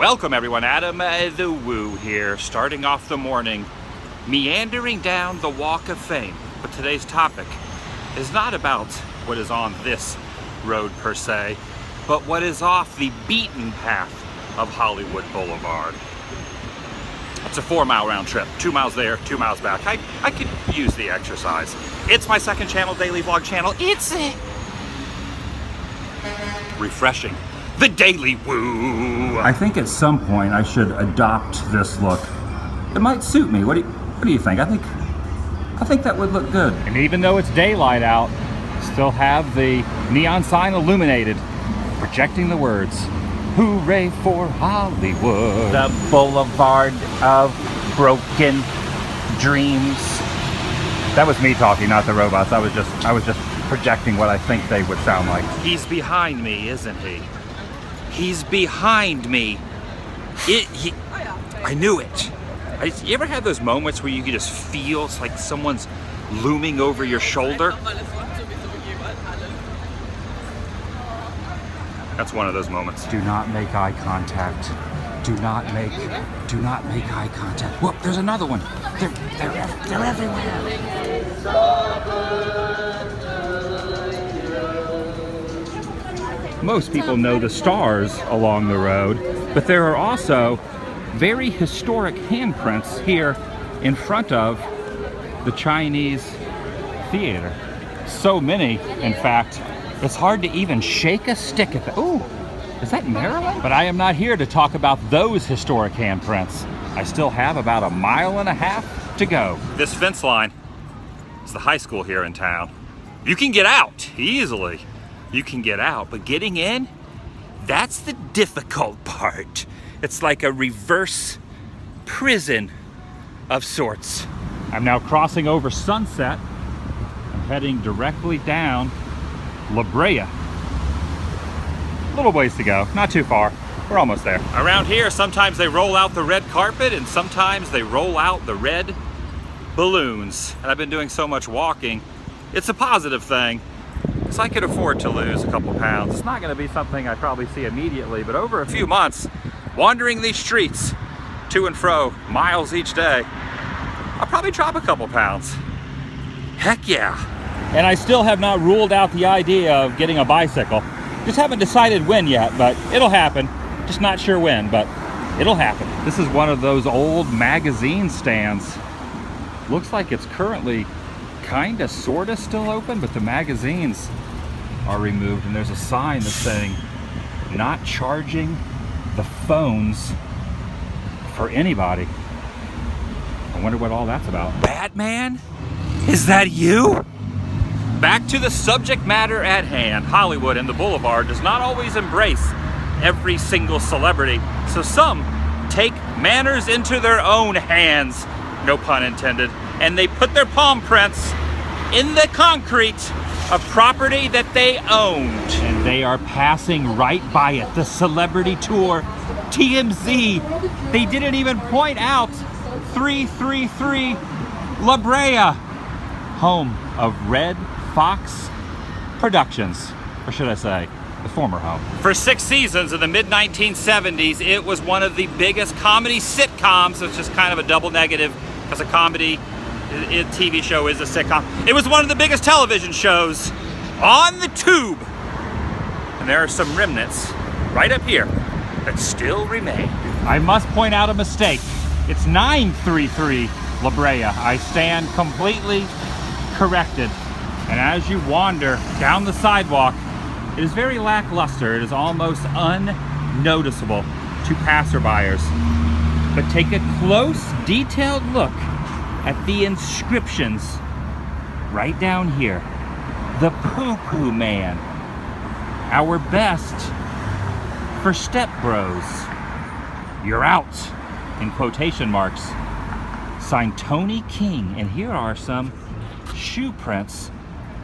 Welcome everyone, Adam the Woo here, starting off the morning, meandering down the Walk of Fame. But today's topic is not about what is on this road per se, but what is off the beaten path of Hollywood Boulevard. It's a 4-mile round trip, 2 miles there, 2 miles back. I could use the exercise. It's my second channel, daily vlog channel. It's refreshing. The Daily Woo. I think at some point I should adopt this look. It might suit me. What do you think? I think that would look good. And even though it's daylight out, still have the neon sign illuminated, projecting the words, "Hooray for Hollywood." The boulevard of broken dreams. That was me talking, not the robots. I was just projecting what I think they would sound like. He's behind me, isn't he? He's behind me. I knew it. You ever had those moments where you can just feel it's like someone's looming over your shoulder? That's one of those moments. Do not make eye contact. Do not make eye contact. Whoop, there's another one. They're everywhere. Most people know the stars along the road, but there are also very historic handprints here in front of the Chinese theater. So many, in fact, it's hard to even shake a stick at the... Ooh, is that Maryland? But I am not here to talk about those historic handprints. I still have about 1.5 miles to go. This fence line is the high school here in town. You can get out easily. You can get out, but getting in, that's the difficult part. It's like a reverse prison of sorts. I'm now crossing over Sunset. I'm heading directly down La Brea. A little ways to go, not too far. We're almost there. Around here, sometimes they roll out the red carpet and sometimes they roll out the red balloons. And I've been doing so much walking, it's a positive thing. So I could afford to lose a couple pounds. It's not gonna be something I probably see immediately, but over a few months, wandering these streets to and fro, miles each day, I'll probably drop a couple pounds. Heck yeah. And I still have not ruled out the idea of getting a bicycle. Just haven't decided when yet, but it'll happen. Just not sure when, but it'll happen. This is one of those old magazine stands. Looks like it's currently kinda sorta still open, but the magazines are removed and there's a sign that's saying not charging the phones for anybody. I wonder what all that's about. Batman? Is that you? Back to the subject matter at hand. Hollywood and the Boulevard does not always embrace every single celebrity, so some take manners into their own hands, no pun intended, and they put their palm prints in the concrete of property that they owned. And they are passing right by it. The celebrity tour, TMZ. They didn't even point out 333 La Brea, home of Red Fox Productions, or should I say, the former home. For 6 seasons in the mid-1970s, it was one of the biggest comedy sitcoms. It's just kind of a double negative because a comedy TV show is a sitcom. It was one of the biggest television shows on the tube. And there are some remnants right up here that still remain. I must point out a mistake. It's 933 La Brea. I stand completely corrected. And as you wander down the sidewalk, it is very lackluster. It is almost unnoticeable to passerbyers. But take a close, detailed look at the inscriptions right down here. The Poo-Poo Man. Our best for step bros. You're out, in quotation marks. Signed Tony King. And here are some shoe prints,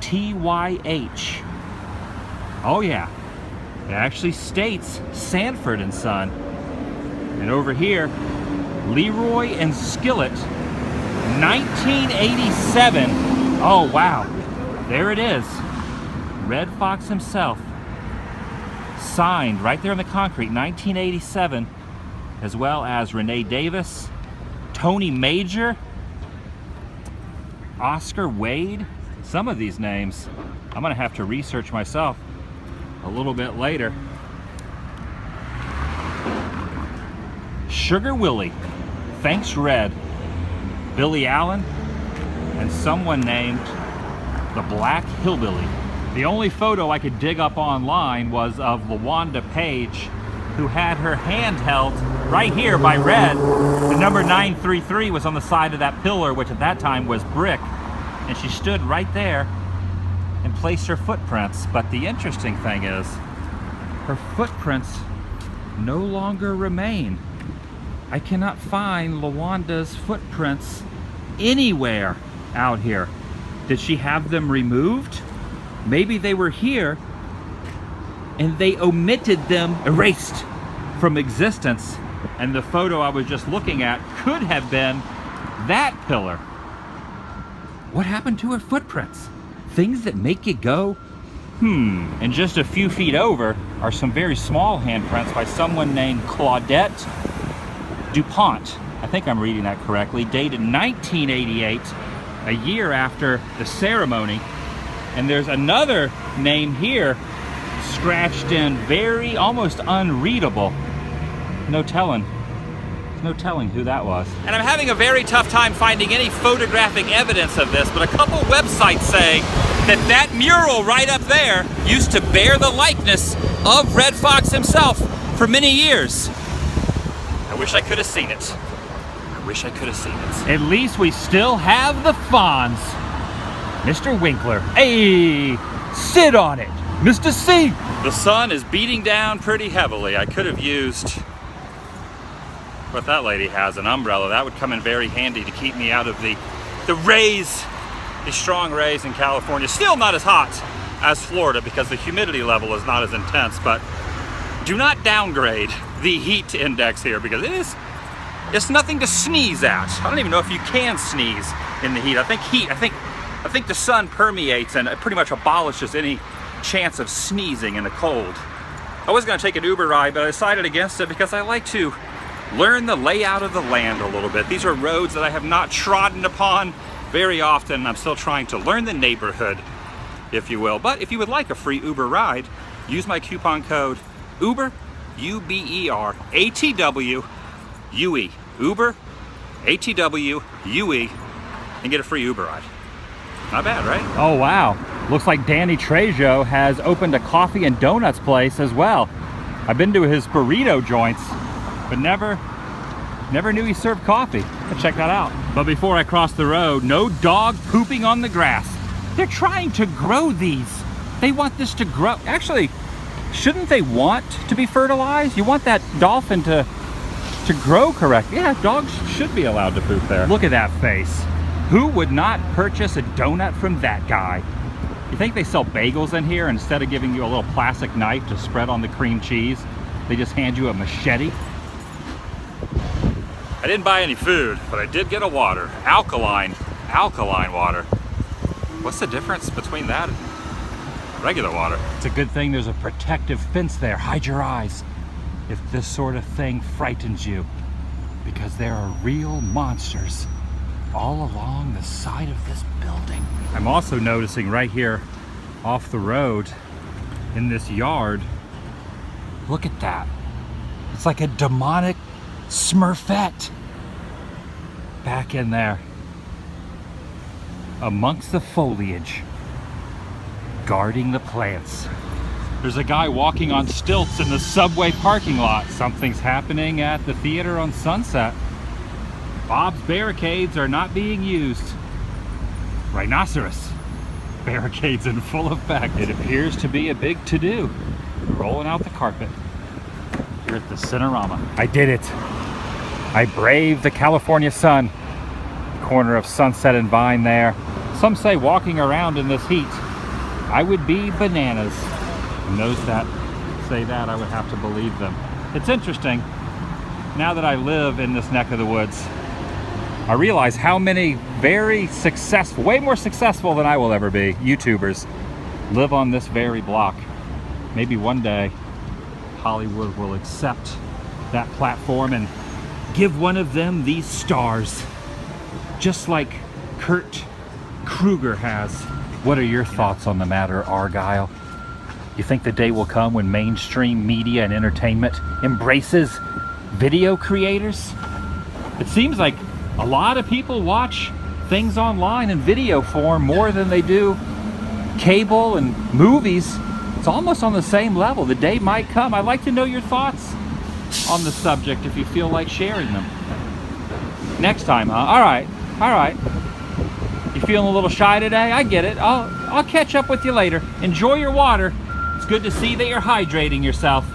TYH. Oh yeah, it actually states Sanford and Son. And over here, Leroy and Skillet, 1987. Oh wow, there it is. Red Fox himself. Signed right there in the concrete, 1987. as well as Renee Davis, Tony Major, Oscar Wade. Some of these names I'm gonna have to research myself a little bit later. Sugar Willie, Thanks Red, Billy Allen, and someone named the Black Hillbilly. The only photo I could dig up online was of LaWanda Page, who had her hand held right here by Red. The number 933 was on the side of that pillar, which at that time was brick, and she stood right there and placed her footprints. But the interesting thing is, her footprints no longer remain. I cannot find LaWanda's footprints anywhere out here. Did she have them removed? Maybe they were here and they omitted them, erased from existence, and the photo I was just looking at could have been that pillar. What happened to her footprints? Things that make you go, And just a few feet over are some very small handprints by someone named Claudette DuPont. I think I'm reading that correctly. Dated 1988, a year after the ceremony. And there's another name here scratched in, very almost unreadable. No telling who that was. And I'm having a very tough time finding any photographic evidence of this, but a couple websites say that that mural right up there used to bear the likeness of Red Fox himself for many years. I wish I could have seen it. At least we still have the Fonz. Mr. Winkler. Hey, sit on it, Mr. C. The sun is beating down pretty heavily. I could have used what that lady has, an umbrella. That would come in very handy to keep me out of the rays, the strong rays in California. Still not as hot as Florida because the humidity level is not as intense, but do not downgrade the heat index here because it's nothing to sneeze at. I don't even know if you can sneeze in the heat. I think the sun permeates and it pretty much abolishes any chance of sneezing in the cold. I was gonna take an Uber ride, but I decided against it because I like to learn the layout of the land a little bit. These are roads that I have not trodden upon very often. I'm still trying to learn the neighborhood, if you will. But if you would like a free Uber ride, use my coupon code Uber, U-B-E-R, ATW-UE. Uber, ATW-UE, and get a free Uber ride. Not bad, right? Oh, wow. Looks like Danny Trejo has opened a coffee and donuts place as well. I've been to his burrito joints, but never knew he served coffee. Let's check that out. But before I cross the road, no dog pooping on the grass. They're trying to grow these. They want this to grow. Actually, shouldn't they want to be fertilized? You want that dolphin to grow correctly. Yeah, dogs should be allowed to poop there. Look at that face. Who would not purchase a donut from that guy? You think they sell bagels in here? Instead of giving you a little plastic knife to spread on the cream cheese, they just hand you a machete? I didn't buy any food, but I did get a water. Alkaline water. What's the difference between that and regular water? It's a good thing there's a protective fence there. Hide your eyes if this sort of thing frightens you, because there are real monsters all along the side of this building. I'm also noticing right here off the road in this yard, look at that. It's like a demonic Smurfette back in there amongst the foliage, guarding the plants. There's a guy walking on stilts in the subway parking lot. Something's happening at the theater on Sunset. Bob's barricades are not being used. Rhinoceros barricades in full effect. It appears to be a big to-do. Rolling out the carpet here at the Cinerama. I did it. I braved the California sun. Corner of Sunset and Vine there. Some say walking around in this heat, I would be bananas. And those that say that, I would have to believe them. It's interesting, now that I live in this neck of the woods, I realize how many very successful, way more successful than I will ever be, YouTubers live on this very block. Maybe one day Hollywood will accept that platform and give one of them these stars, just like Kurt Kruger has. What are your thoughts on the matter, Argyle? You think the day will come when mainstream media and entertainment embraces video creators? It seems like a lot of people watch things online in video form more than they do cable and movies. It's almost on the same level. The day might come. I'd like to know your thoughts on the subject if you feel like sharing them. Next time, huh? All right. You feeling a little shy today? I get it. I'll catch up with you later. Enjoy your water. It's good to see that you're hydrating yourself.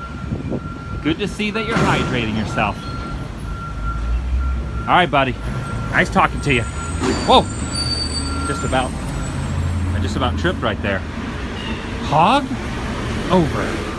Good to see that you're hydrating yourself. All right, buddy. Nice talking to you. Whoa! I just about tripped right there. Hog over.